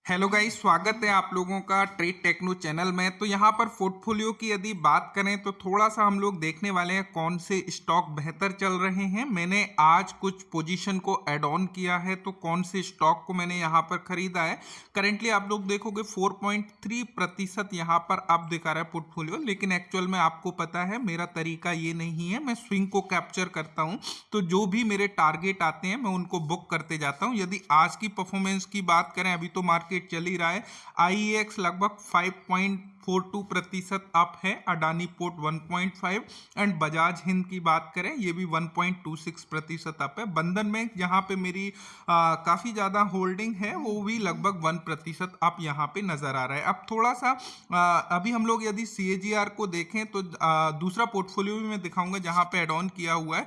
Hello guys, स्वागत है आप लोगों का ट्रेड टेक्नो चैनल में। तो यहाँ पर पोर्टफोलियो की यदि बात करें तो थोड़ा सा हम लोग देखने वाले हैं कौन से स्टॉक बेहतर चल रहे हैं। मैंने आज कुछ पोजीशन को ऐड ऑन किया है, तो कौन से स्टॉक को मैंने यहाँ पर खरीदा है। करेंटली आप लोग देखोगे 4.3% यहाँ पर अब दिखा रहा है पोर्टफोलियो, लेकिन एक्चुअल में आपको पता है मेरा तरीका ये नहीं है। मैं स्विंग को कैप्चर करता हूँ, तो जो भी मेरे टारगेट आते हैं मैं उनको बुक करते जाता हूँ। यदि आज की परफॉर्मेंस की बात करें, अभी तो मार्केट चल ही रहा है। आईईएक्स लगभग 5.42% अप है, अडानी पोर्ट 1.5 एंड बजाज हिंद की बात करें ये भी 1.26% अप है। बंधन बैंक जहां पे मेरी काफी ज्यादा होल्डिंग है वो भी लगभग 1% अप यहाँ पे नजर आ रहा है। अब थोड़ा सा अभी हम लोग यदि सीएजीआर को देखें तो दूसरा पोर्टफोलियो भी मैं दिखाऊंगा जहां पे एड ऑन किया हुआ है।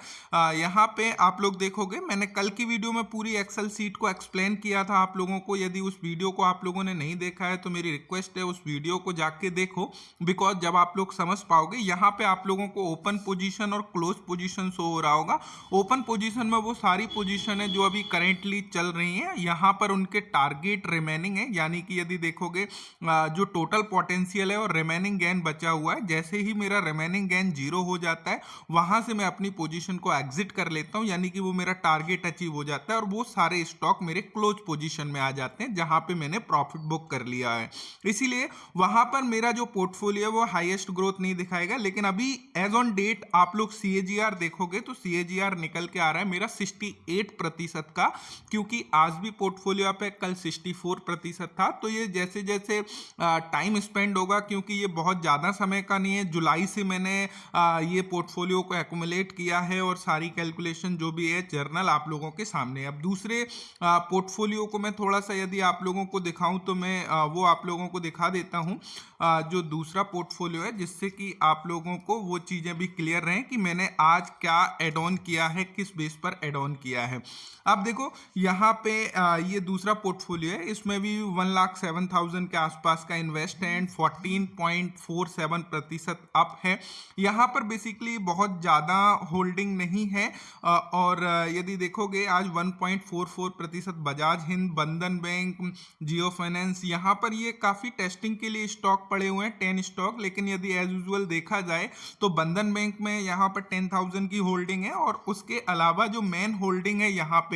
यहाँ पे आप लोग देखोगे मैंने कल की वीडियो में पूरी एक्सेल सीट को एक्सप्लेन किया था आप लोगों को। यदि उस वीडियो को आप लोगों ने नहीं देखा है तो मेरी रिक्वेस्ट है उस वीडियो को जाके देखो, बिकॉज जब आप लोग समझ पाओगे। यहाँ पे आप लोगों को ओपन पोजीशन और क्लोज पोजीशन शो हो रहा होगा। ओपन पोजीशन में वो सारी पोजीशन है जो अभी करेंटली चल रही हैं, यहाँ पर उनके टारगेट रिमेनिंग है। यानी कि यदि देखोगे जो टोटल पोटेंशियल है और रिमेनिंग गेन बचा हुआ है, जैसे ही मेरा रिमेनिंग गेन जीरो हो जाता है वहां से मैं अपनी पोजीशन को एग्जिट कर लेता हूं, यानी कि वो मेरा टारगेट अचीव हो जाता है और वो सारे स्टॉक मेरे क्लोज पोजीशन में आ जाते हैं जहां पे मैंने प्रॉफिट बुक कर लिया है। इसीलिए वहां पर मेरा जो पोर्टफोलियो है वो हाईएस्ट ग्रोथ नहीं दिखाएगा। लेकिन अभी एज ऑन डेट आप लोग सीएजीआर देखोगे तो सीएजीआर निकल के आ रहा है मेरा 68% का, क्योंकि आज भी पोर्टफोलियो पे कल 64% था। तो ये जैसे जैसे टाइम स्पेंड होगा, क्योंकि ये बहुत ज़्यादा समय का नहीं है, जुलाई से मैंने ये पोर्टफोलियो को एक्यूमुलेट किया है और सारी कैलकुलेशन जो भी है जर्नल आप लोगों के सामने। अब दूसरे पोर्टफोलियो को मैं थोड़ा सा यदि आप लोगों को दिखाऊं तो मैं वो आप लोगों को दिखा देता हूं, जो दूसरा पोर्टफोलियो है, जिससे कि आप लोगों को वो चीज़ें भी क्लियर रहें कि मैंने आज क्या एड ऑन किया है, किस बेस पर एड ऑन किया है। अब देखो यहाँ पे ये दूसरा पोर्टफोलियो है, इसमें भी 1,07,000 के आसपास का इन्वेस्ट है एंड 14.47% अप है। यहाँ पर बेसिकली बहुत ज़्यादा होल्डिंग नहीं है और यदि देखोगे आज 1.44% बजाज हिंद, बंधन बैंक, जियो फाइनेंस, यहाँ पर ये काफ़ी टेस्टिंग के लिए स्टॉक पड़े हुए हैं, 10 स्टॉक। लेकिन यदि एज यूजुअल देखा जाए तो बंधन बैंक में यहाँ पर 10,000 की होल्डिंग है और उसके अलावा जो मेन होल्डिंग है यहाँ पे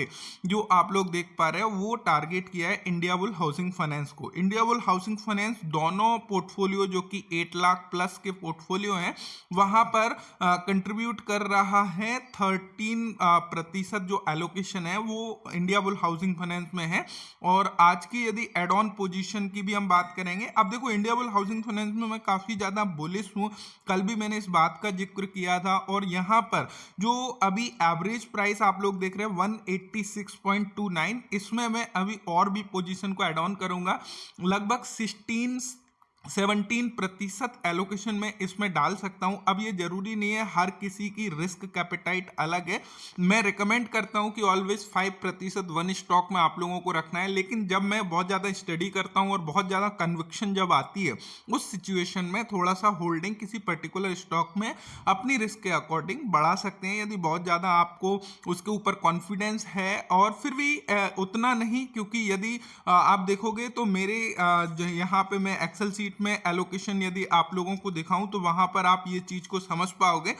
जो आप लोग देख पा रहे हो वो टारगेट किया है इंडिया बुल हाउसिंग फाइनेंस को। इंडिया बुल हाउसिंग फाइनेंस दोनों पोर्टफोलियो जो कि 8 लाख प्लस के पोर्टफोलियो हैं वहां पर कंट्रीब्यूट कर रहा है 13% जो एलोकेशन है वो इंडिया बुल हाउसिंग फाइनेंस में है। और आज की यदि एड ऑन पोजीशन की भी हम बात करेंगे, अब देखो इंडिया बुल हाउसिंग फाइनेंस में मैं काफी ज्यादा बुलिश हूं, कल भी मैंने इस बात का जिक्र किया था। और यहाँ पर जो अभी एवरेज प्राइस आप लोग देख रहे हैं 186.29, इसमें मैं अभी और भी पोजीशन को ऐड ऑन करूंगा, लगभग 17% एलोकेशन में इसमें डाल सकता हूं। अब ये जरूरी नहीं है, हर किसी की रिस्क कैपिटाइट अलग है। मैं रिकमेंड करता हूं कि ऑलवेज 5% वन स्टॉक में आप लोगों को रखना है। लेकिन जब मैं बहुत ज़्यादा स्टडी करता हूं और बहुत ज़्यादा कन्विक्शन जब आती है उस सिचुएशन में थोड़ा सा होल्डिंग किसी पर्टिकुलर स्टॉक में अपनी रिस्क के अकॉर्डिंग बढ़ा सकते हैं, यदि बहुत ज़्यादा आपको उसके ऊपर कॉन्फिडेंस है। और फिर भी उतना नहीं, क्योंकि यदि आप देखोगे तो मेरे यहाँ पे मैं एक्सेल सीट में एलोकेशन यदि आप लोगों को दिखाऊं तो वहां पर आप ये चीज को समझ पाओगे।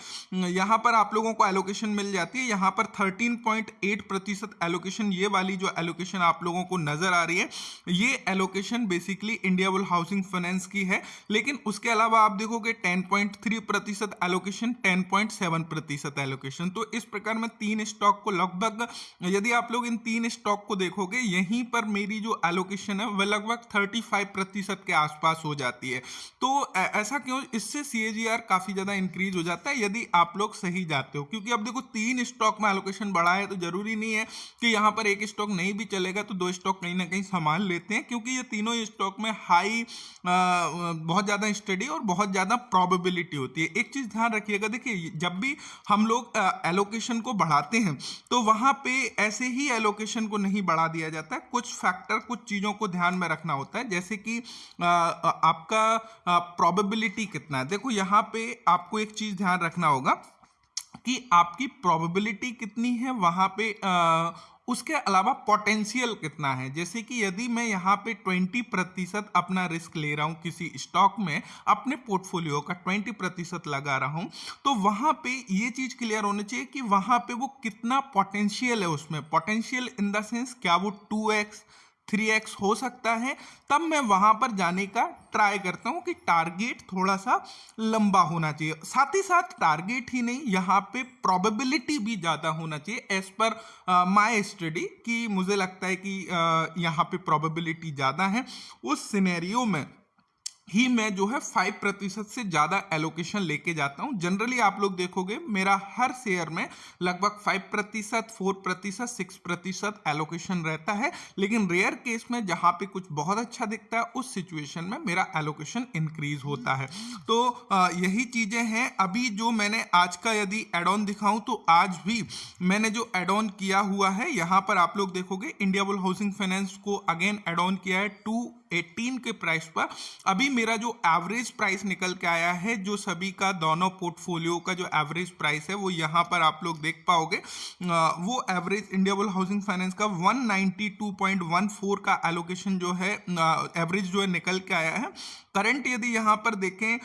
यहां पर आप लोगों को एलोकेशन मिल जाती है, यहां पर 13.8% एलोकेशन, ये वाली जो एलोकेशन आप लोगों को नजर आ रही है ये allocation basically India bull housing finance की है। लेकिन उसके अलावा आप देखोगे 10.3% एलोकेशन, 10.7% एलोकेशन। तो इस प्रकार में तीन स्टॉक को लगभग, यदि आप लोग इन तीन स्टॉक को देखोगे यहीं पर मेरी जो एलोकेशन है वह लगभग 35% के आसपास हो जाती है। तो ऐसा क्यों, इससे सीएजीआर काफी ज्यादा इंक्रीज हो जाता है यदि आप लोग सही जाते हो। क्योंकि अब देखो तीन स्टॉक में एलोकेशन बढ़ा है तो जरूरी नहीं है कि यहां पर एक स्टॉक नहीं भी चलेगा तो दो स्टॉक कहीं ना कहीं संभाल लेते हैं, क्योंकि ये तीनों स्टॉक में हाई बहुत ज्यादा स्टडी और बहुत ज्यादा प्रोबेबिलिटी होती है। एक चीज ध्यान रखिएगा, देखिए जब भी हम लोग एलोकेशन को बढ़ाते हैं तो वहां पे ऐसे ही एलोकेशन को नहीं बढ़ा दिया जाता है, कुछ फैक्टर कुछ चीजों को ध्यान में रखना होता है। जैसे कि आपका प्रोबेबिलिटी कितना है। देखो यहाँ पे आपको एक चीज ध्यान रखना होगा कि आपकी प्रोबेबिलिटी कितनी है वहां पे उसके अलावा पोटेंशियल कितना है, जैसे कि यदि मैं यहाँ पे 20% अपना रिस्क ले रहा हूँ किसी स्टॉक में, अपने पोर्टफोलियो का 20% लगा रहा हूँ, तो वहाँ पे ये चीज़ क्लियर होनी चाहिए कि वहाँ पे वो कितना पोटेंशियल है, उसमें पोटेंशियल इन द सेंस क्या वो 2x 3x हो सकता है। तब मैं वहां पर जाने का ट्राई करता हूं कि टारगेट थोड़ा सा लंबा होना चाहिए, साथ ही साथ टारगेट ही नहीं, यहाँ पे प्रोबेबिलिटी भी ज़्यादा होना चाहिए एज पर माय स्टडी, कि मुझे लगता है कि यहाँ पे प्रोबेबिलिटी ज़्यादा है, उस सिनेरियो में ही मैं जो है 5% से ज़्यादा एलोकेशन लेके जाता हूँ। जनरली आप लोग देखोगे मेरा हर शेयर में लगभग 5%, 4%, 6% एलोकेशन रहता है, लेकिन रेयर केस में जहाँ पे कुछ बहुत अच्छा दिखता है उस सिचुएशन में मेरा एलोकेशन इंक्रीज होता है। तो यही चीज़ें हैं। अभी जो मैंने आज का यदि एड ऑन दिखाऊं तो आज भी मैंने जो एड ऑन किया हुआ है, यहाँ पर आप लोग देखोगे इंडिया बुल हाउसिंग फाइनेंस को अगेन एड ऑन किया है 218 के प्राइस पर। अभी मेरा जो एवरेज प्राइस निकल के आया है, जो सभी का दोनों पोर्टफोलियो का जो एवरेज प्राइस है वो यहाँ पर आप लोग देख पाओगे, वो average India bull housing finance का 192.14 का एलोकेशन जो है एवरेज जो है निकल के आया है। करंट यदि यहाँ पर देखें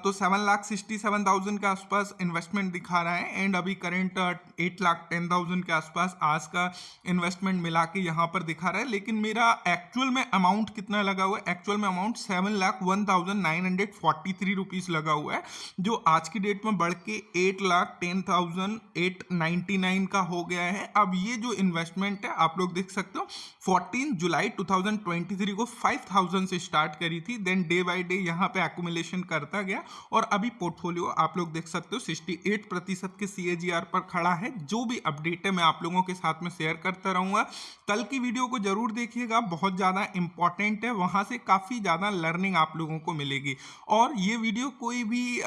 तो 7,67,000 के आसपास इन्वेस्टमेंट दिखा रहा है, एंड अभी करंट 8,10,000 के आसपास आज का इन्वेस्टमेंट मिला के यहाँ पर दिखा रहा है। लेकिन मेरा एक्चुअल में अमाउंट कितना लगा हुआ है, एक्चुअल में अमाउंट 7,01,943 रुपीज़ लगा हुआ है, जो आज की डेट में बढ़ के 8,10,899 का हो गया है। अब ये जो इन्वेस्टमेंट है आप लोग देख सकते हो 14 जुलाई 2023 को 5,000 से स्टार्ट करी थी, देन डे बाय डे यहाँ पे एक्यूमुलेशन करता गया, और अभी पोर्टफोलियो आप लोग देख सकते हो 68% के CAGR पर खड़ा है। जो भी अपडेट है मैं आप लोगों के साथ में शेयर करता रहूँगा। कल की वीडियो को जरूर देखिएगा, बहुत ज़्यादा इंपॉर्टेंट है, वहाँ से काफ़ी ज़्यादा लर्निंग आप लोगों को मिलेगी। और ये वीडियो कोई भी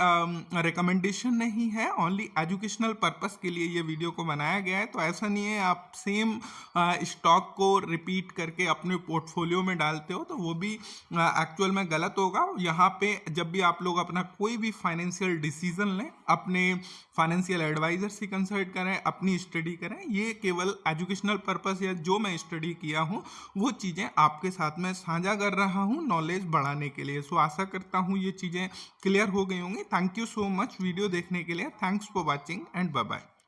रिकमेंडेशन नहीं है, ओनली एजुकेशनल पर्पस के लिए ये वीडियो को बनाया गया है। तो ऐसा नहीं है आप सेम स्टॉक को रिपीट करके अपने पोर्टफोलियो में डालते हो तो वो भी एक्चुअल में गलत होगा। यहाँ पे जब भी आप लोग अपना कोई भी फाइनेंशियल डिसीजन लें, अपने फाइनेंशियल एडवाइजर से कंसल्ट करें, अपनी स्टडी करें। ये केवल एजुकेशनल पर्पस या जो मैं स्टडी किया हूँ वो चीज़ें आपके साथ में साझा कर रहा हूँ नॉलेज बढ़ाने के लिए। सो आशा करता हूँ ये चीज़ें क्लियर हो गई होंगी। Thank you so much video देखने के लिए। Thanks for watching and bye bye.